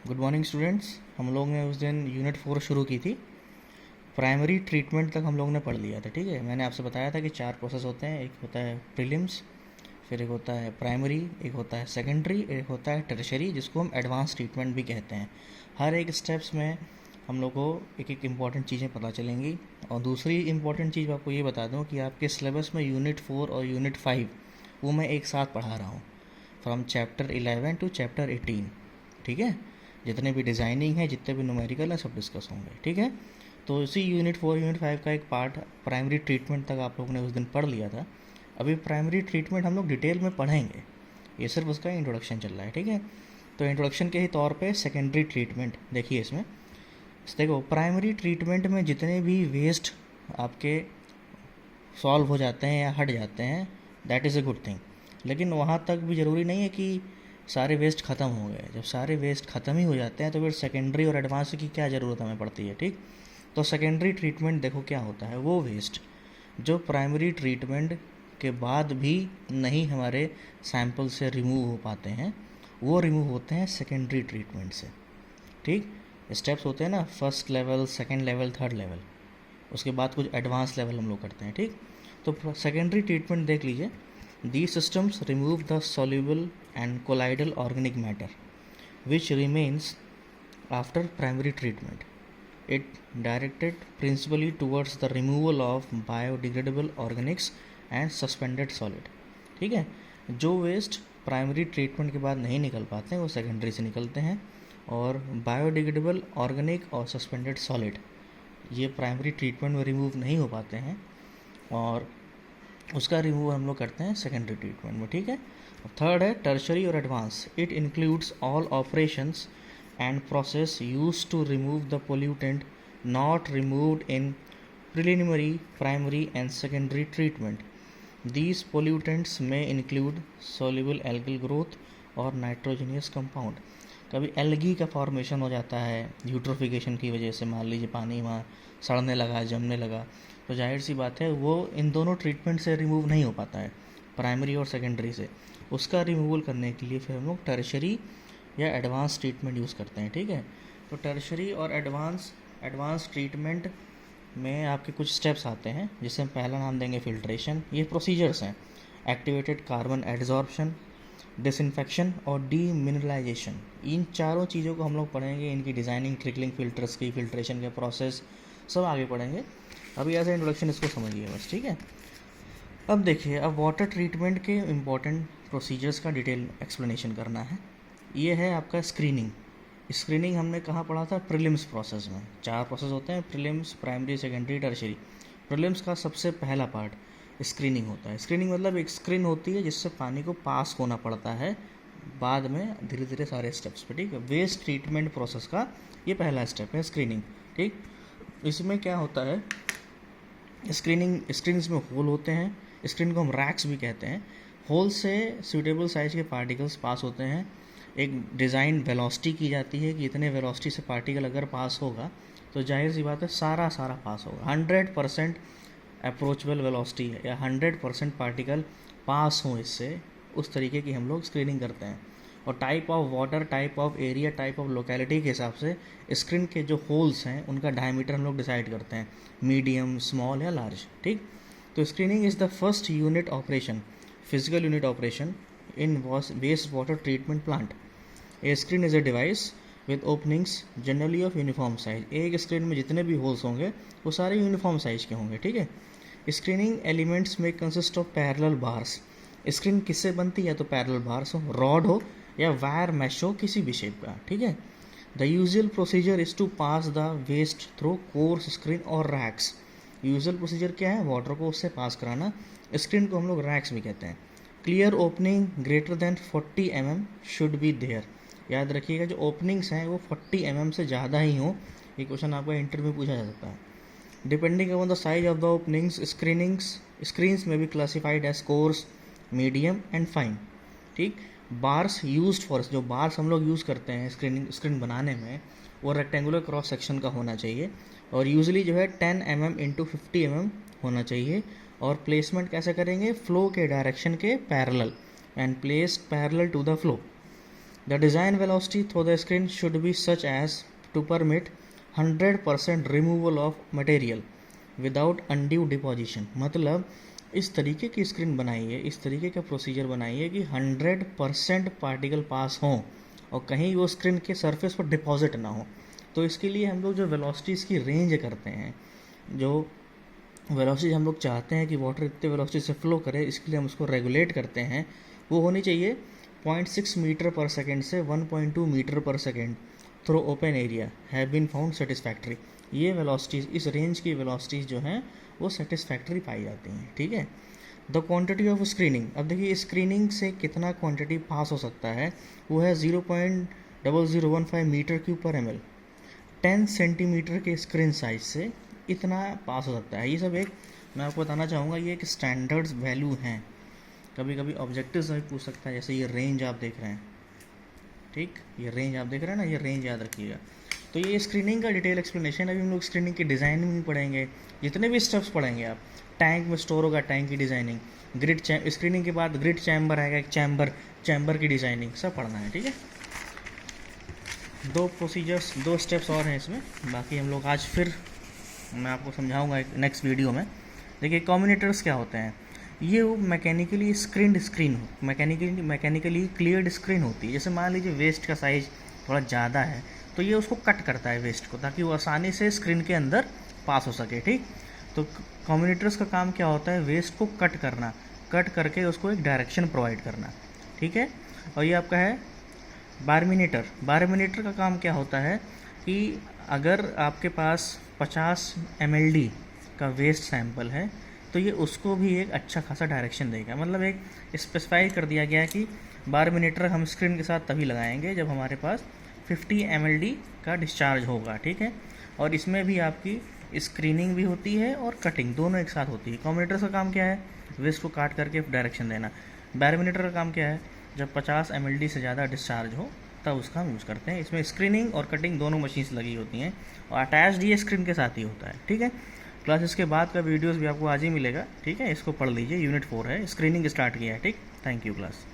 Good morning students. हम लोग ने उस दिन यूनिट 4 शुरू की थी। प्राइमरी ट्रीटमेंट तक हम लोग ने पढ़ लिया था। ठीक है, मैंने आपसे बताया था कि 4 प्रोसेस होते हैं। एक होता है प्रीलिम्स, फिर एक होता है प्राइमरी, एक होता है सेकेंडरी, एक होता है टर्शरी, जिसको हम एडवांस ट्रीटमेंट भी कहते हैं। हर एक स्टेप्स में हम लोग को एक एक इम्पॉर्टेंट चीज़ें पता चलेंगी। और दूसरी इम्पॉर्टेंट चीज़ आपको ये बता दूँ कि आपके सिलेबस में यूनिट 4 और यूनिट 5 वो मैं एक साथ पढ़ा रहा हूँ, फ्रॉम चैप्टर 11 टू चैप्टर 18। ठीक है, जितने भी डिज़ाइनिंग है, जितने भी न्यूमेरिकल है, सब डिस्कस होंगे। ठीक है, तो इसी यूनिट 4 यूनिट 5 का एक पार्ट प्राइमरी ट्रीटमेंट तक आप लोगों ने उस दिन पढ़ लिया था। अभी प्राइमरी ट्रीटमेंट हम लोग डिटेल में पढ़ेंगे, ये सिर्फ उसका इंट्रोडक्शन चल रहा है। ठीक है, तो इंट्रोडक्शन के ही तौर पे सेकेंडरी ट्रीटमेंट देखिए। इसमें देखो, प्राइमरी ट्रीटमेंट में जितने भी वेस्ट आपके सॉल्व हो जाते हैं या हट जाते हैं, that is a good thing. लेकिन वहाँ तक भी ज़रूरी नहीं है कि सारे वेस्ट ख़त्म हो गए। जब सारे वेस्ट ख़त्म ही हो जाते हैं तो फिर सेकेंडरी और एडवांस की क्या ज़रूरत हमें पड़ती है। ठीक, तो सेकेंडरी ट्रीटमेंट देखो क्या होता है। वो वेस्ट जो प्राइमरी ट्रीटमेंट के बाद भी नहीं हमारे सैंपल से रिमूव हो पाते हैं, वो रिमूव होते हैं सेकेंडरी ट्रीटमेंट से। ठीक, स्टेप्स होते हैं ना, first level, second level, third level, उसके बाद कुछ एडवांस लेवल हम लोग करते हैं। ठीक, तो सेकेंडरी ट्रीटमेंट देख लीजिए। These systems remove the soluble and colloidal organic matter which remains after primary treatment. It directed principally towards the removal of biodegradable organics and suspended solid. ठीक है, जो वेस्ट प्राइमरी ट्रीटमेंट के बाद नहीं निकल पाते हैं वो सेकेंडरी से निकलते हैं, और बायोडिग्रेडेबल ऑर्गेनिक और सस्पेंडेड सॉलिड ये प्राइमरी ट्रीटमेंट में रिमूव नहीं हो पाते हैं, और उसका रिमूव हम लोग करते हैं सेकेंडरी ट्रीटमेंट में। ठीक है, थर्ड है टर्शरी और advance. It includes all operations and process use to remove the pollutant not removed in preliminary, primary and secondary treatment. These pollutants में इंक्लूड सोल्यूबल एल्गल ग्रोथ और नाइट्रोजनियस कंपाउंड। कभी algae का formation हो जाता है eutrophication की वजह से, मान लीजिए पानी वहाँ सड़ने लगा, जमने लगा, तो जाहिर सी बात है वो इन दोनों ट्रीटमेंट से रिमूव नहीं हो पाता है, प्राइमरी और सेकेंडरी से। उसका रिमूवल करने के लिए फिर हम लोग टर्शरी या एडवांस ट्रीटमेंट यूज़ करते हैं। ठीक है, तो टर्शरी और एडवांस ट्रीटमेंट में आपके कुछ स्टेप्स आते हैं, जिसे हम पहला नाम देंगे फिल्ट्रेशन। ये प्रोसीजर्स हैं: एक्टिवेटेड कार्बन एड्जॉर्प्शन, डिसइंफेक्शन और डीमिनरलाइजेशन। इन चारों चीज़ों को हम लोग पढ़ेंगे, इनकी डिज़ाइनिंग, ट्रिकलिंग फिल्टर्स की, फिल्ट्रेशन के प्रोसेस सब आगे पढ़ेंगे। अभी ऐसे इंट्रोडक्शन इसको समझिए बस। ठीक है, अब देखिए, अब वाटर ट्रीटमेंट के इम्पॉर्टेंट प्रोसीजर्स का डिटेल एक्सप्लेनेशन करना है। ये है आपका स्क्रीनिंग। स्क्रीनिंग हमने कहाँ पढ़ा था? प्रीलिम्स प्रोसेस में। 4 प्रोसेस होते हैं: prelims, primary, secondary, tertiary. Prelims का सबसे पहला पार्ट स्क्रीनिंग होता है। स्क्रीनिंग मतलब एक स्क्रीन होती है जिससे पानी को पास होना पड़ता है बाद में धीरे धीरे सारे स्टेप्स पे। ठीक है, वेस्ट ट्रीटमेंट प्रोसेस का ये पहला स्टेप है स्क्रीनिंग। ठीक, इसमें क्या होता है, स्क्रीन्स में होल होते हैं, स्क्रीन को हम रैक्स भी कहते हैं। होल से सूटेबल साइज के पार्टिकल्स पास होते हैं। एक डिज़ाइन वेलोसिटी की जाती है कि इतने वेलोसिटी से पार्टिकल अगर पास होगा तो जाहिर सी बात है सारा पास होगा। 100% अप्रोचबल वेलोसिटी है या 100% पार्टिकल पास हो इससे, उस तरीके की हम लोग स्क्रीनिंग करते हैं। और type of water, type of area, type of locality के हिसाब से स्क्रीन के जो होल्स हैं उनका डायमीटर हम लोग डिसाइड करते हैं, मीडियम, स्मॉल या लार्ज। ठीक, तो screening is the first unit operation, physical unit operation in waste water treatment plant. A screen is a device with openings generally of uniform size. एक स्क्रीन में जितने भी होल्स होंगे वो सारे यूनिफॉर्म साइज के होंगे। ठीक है, स्क्रीनिंग एलिमेंट्स में consist of parallel bars. Screen किससे बनती है? तो पैरेलल बार्स हो, रॉड हो या वायर मैश हो, किसी भी शेप का। ठीक है, the usual procedure is to pass the waste through coarse screen और रैक्स। यूजुअल प्रोसीजर क्या है? वाटर को उससे पास कराना। स्क्रीन को हम लोग रैक्स भी कहते हैं। Clear opening greater than 40 mm should be there. याद रखिएगा, जो ओपनिंग्स हैं वो 40 mm से ज़्यादा ही हो। ये क्वेश्चन आपका इंटरव्यू में पूछा जा सकता है। Depending upon the size of the openings, screens में भी classified as coarse, medium and fine. ठीक, बार्स यूज्ड फॉर, जो बार्स हम लोग यूज़ करते हैं स्क्रीन बनाने में, वो रेक्टेंगुलर क्रॉस सेक्शन का होना चाहिए, और यूजली जो है 10 mm इंटू 50 mm होना चाहिए। और प्लेसमेंट कैसे करेंगे? फ्लो के डायरेक्शन के parallel, and placed parallel to the flow. The design velocity through the screen should be such as to permit 100% removal of material without undue deposition. मतलब इस तरीके की स्क्रीन बनाइए, इस तरीके का प्रोसीजर बनाइए कि 100% पार्टिकल पास हों और कहीं वो स्क्रीन के सरफेस पर डिपॉजिट ना हो। तो इसके लिए हम लोग जो वेलोसिटीज़ की रेंज करते हैं, जो वेलोसिटी हम लोग चाहते हैं कि वाटर इतने वेलोसिटी से फ्लो करे, इसके लिए हम उसको रेगुलेट करते हैं, वो होनी चाहिए 0.6 मीटर पर सेकेंड से 1.2 metre per second through open area have been found satisfactory. ये वेलोसिटीज़, इस रेंज की वेलोसिटीज़ जो हैं वो सेटिस्फैक्ट्री पाई जाती हैं, ठीक है। द क्वांटिटी ऑफ स्क्रीनिंग, अब देखिए स्क्रीनिंग से कितना क्वांटिटी पास हो सकता है, वो है 0.0015 मीटर क्यूब पर ml। 10 सेंटीमीटर के स्क्रीन साइज से इतना पास हो सकता है। ये सब एक, मैं आपको बताना चाहूँगा, ये एक स्टैंडर्ड्स वैल्यू हैं। कभी कभी ऑब्जेक्टिव्स में पूछ सकता है, जैसे ये रेंज आप देख रहे हैं, ठीक, ये रेंज आप देख रहे हैं ना, ये रेंज याद रखिएगा। तो ये स्क्रीनिंग का डिटेल एक्सप्लेनेशन, अभी हम लोग स्क्रीनिंग की डिज़ाइनिंग भी पढ़ेंगे, जितने भी स्टेप्स पढ़ेंगे आप। टैंक में स्टोर होगा, टैंक की डिज़ाइनिंग, ग्रिड स्क्रीनिंग के बाद ग्रिड चैम्बर आएगा, एक चैम्बर की डिज़ाइनिंग, सब पढ़ना है, ठीक है। 2 प्रोसीजर्स, 2 स्टेप्स और हैं इसमें, बाकी हम लोग आज फिर मैं आपको समझाऊंगा एक नेक्स्ट वीडियो में। देखिए कम्युनिकेटर्स क्या होते हैं, ये वो मैकेनिकली स्क्रीन हो, मैकेनिकली क्लियर्ड स्क्रीन होती है। जैसे मान लीजिए वेस्ट का साइज़ थोड़ा ज़्यादा है, तो ये उसको कट करता है वेस्ट को, ताकि वो आसानी से स्क्रीन के अंदर पास हो सके, ठीक। तो कम्युनिकेटर्स का काम क्या होता है, वेस्ट को कट करना, कट करके उसको एक डायरेक्शन प्रोवाइड करना, ठीक है। और ये आपका है बारमिनेटर का काम क्या होता है कि अगर आपके पास 50 mld का वेस्ट सैंपल है, तो ये उसको भी एक अच्छा खासा डायरेक्शन देगा। मतलब एक स्पेसिफाई कर दिया गया कि बारमिनेटर हम स्क्रीन के साथ तभी लगाएंगे जब हमारे पास 50 mld का डिस्चार्ज होगा, ठीक है। और इसमें भी आपकी स्क्रीनिंग भी होती है और कटिंग दोनों एक साथ होती है। कम्युनिकेटर का काम क्या है, वेस्ट को काट करके डायरेक्शन देना। बारमिनेटर का काम क्या है, जब 50 mld से ज़्यादा डिस्चार्ज हो तब उसका हम यूज़ करते हैं। इसमें स्क्रीनिंग और कटिंग दोनों मशीन्स लगी होती हैं और अटैच्ड ये स्क्रीन के साथ ही होता है, ठीक है। प्लस इसके बाद का वीडियोस भी आपको आज ही मिलेगा, ठीक है। इसको पढ़ लीजिए, यूनिट 4 है, स्क्रीनिंग स्टार्ट किया है, ठीक। Thank you class.